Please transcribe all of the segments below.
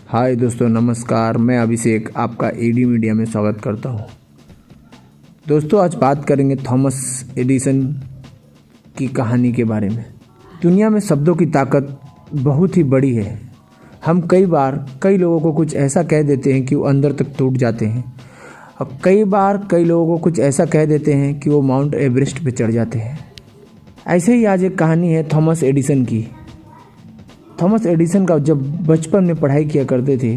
हाय दोस्तों, नमस्कार। मैं अभिषेक आपका एडी मीडिया में स्वागत करता हूं। दोस्तों, आज बात करेंगे थॉमस एडिसन की कहानी के बारे में। दुनिया में शब्दों की ताकत बहुत ही बड़ी है। हम कई लोगों को कुछ ऐसा कह देते हैं कि वो अंदर तक टूट जाते हैं, और कई लोगों को कुछ ऐसा कह देते हैं कि वो माउंट एवरेस्ट पे चढ़ जाते हैं। ऐसे ही आज एक कहानी है थॉमस एडिसन की। थॉमस एडिसन का जब बचपन में पढ़ाई किया करते थे,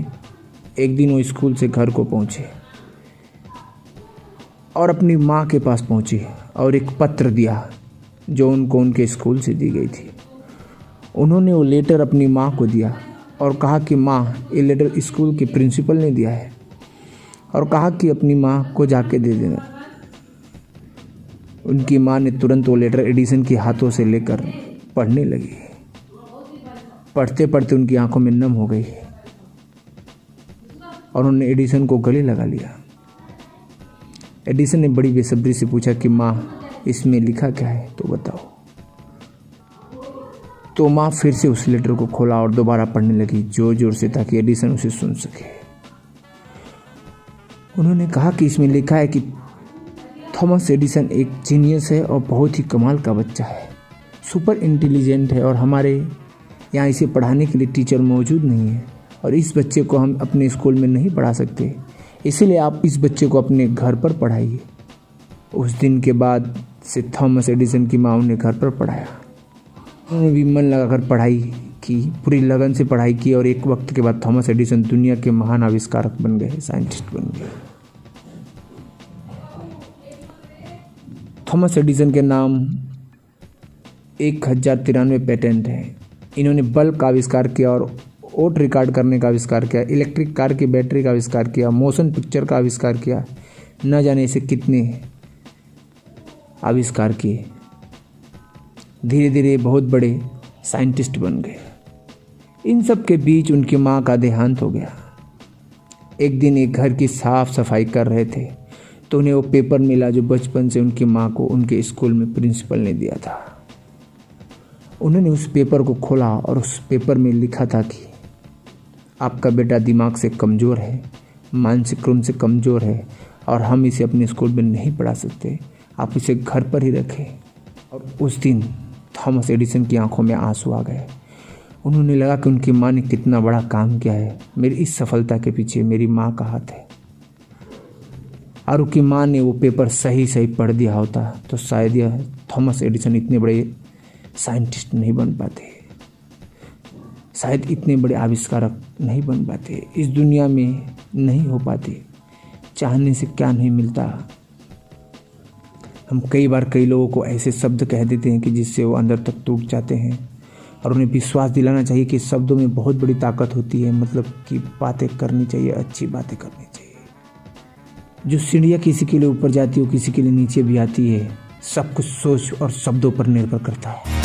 एक दिन वो स्कूल से घर को पहुँचे और अपनी माँ के पास पहुँचे और एक पत्र दिया जो उनको उनके स्कूल से दी गई थी। उन्होंने वो लेटर अपनी माँ को दिया और कहा कि माँ, ये लेटर स्कूल के प्रिंसिपल ने दिया है, और कहा कि अपनी माँ को जाके दे देना। उनकी माँ ने तुरंत वो लेटर एडिसन के हाथों से लेकर पढ़ने लगी। पढ़ते पढ़ते उनकी आंखों में नम हो गई और उन्होंने एडिसन को गले लगा लिया। एडिसन ने बड़ी बेसब्री से पूछा कि माँ, इसमें लिखा क्या है तो बताओ। तो माँ फिर से उस लेटर को खोला और दोबारा पढ़ने लगी जोर जोर से, ताकि एडिसन उसे सुन सके। उन्होंने कहा कि इसमें लिखा है कि थॉमस एडिसन एक जीनियस है और बहुत ही कमाल का बच्चा है, सुपर इंटेलिजेंट है, और हमारे यहाँ इसे पढ़ाने के लिए टीचर मौजूद नहीं है, और इस बच्चे को हम अपने स्कूल में नहीं पढ़ा सकते, इसीलिए आप इस बच्चे को अपने घर पर पढ़ाइए। उस दिन के बाद से थॉमस एडिसन की माँ उन्हें घर पर पढ़ाया। उन्होंने भी मन लगाकर पढ़ाई की, पूरी लगन से पढ़ाई की, और एक वक्त के बाद थॉमस एडिसन दुनिया के महान आविष्कारक बन गए, साइंटिस्ट बन गए। थॉमस एडिसन के नाम 1093 पेटेंट हैं। इन्होंने बल्ब का आविष्कार किया और ओट रिकॉर्ड करने का आविष्कार किया, इलेक्ट्रिक कार की बैटरी का आविष्कार किया, मोशन पिक्चर का आविष्कार किया, न जाने इसे कितने आविष्कार किए। धीरे धीरे बहुत बड़े साइंटिस्ट बन गए। इन सब के बीच उनकी माँ का देहांत हो गया। एक दिन एक घर की साफ सफाई कर रहे थे तो उन्हें वो पेपर मिला जो बचपन से उनकी माँ को उनके स्कूल में प्रिंसिपल ने दिया था। उन्होंने उस पेपर को खोला और उस पेपर में लिखा था कि आपका बेटा दिमाग से कमज़ोर है, मानसिक रूप से कमज़ोर है, और हम इसे अपने स्कूल में नहीं पढ़ा सकते, आप इसे घर पर ही रखें। और उस दिन थॉमस एडिसन की आंखों में आंसू आ गए। उन्होंने लगा कि उनकी माँ ने कितना बड़ा काम किया है, मेरी इस सफलता के पीछे मेरी माँ का हाथ है। और उनकी माँ ने वो पेपर सही पढ़ दिया होता तो शायद यह थॉमस एडिसन इतने बड़े साइंटिस्ट नहीं बन पाते, शायद इतने बड़े आविष्कारक नहीं बन पाते, इस दुनिया में नहीं हो पाते। चाहने से क्या नहीं मिलता। हम कई लोगों को ऐसे शब्द कह देते हैं कि जिससे वो अंदर तक टूट जाते हैं, और उन्हें विश्वास दिलाना चाहिए कि शब्दों में बहुत बड़ी ताकत होती है। मतलब कि बातें करनी चाहिए, अच्छी बातें करनी चाहिए। जो सीढ़ियाँ किसी के लिए ऊपर जाती है वो किसी के लिए नीचे भी आती है। सब कुछ सोच और शब्दों पर निर्भर करता है।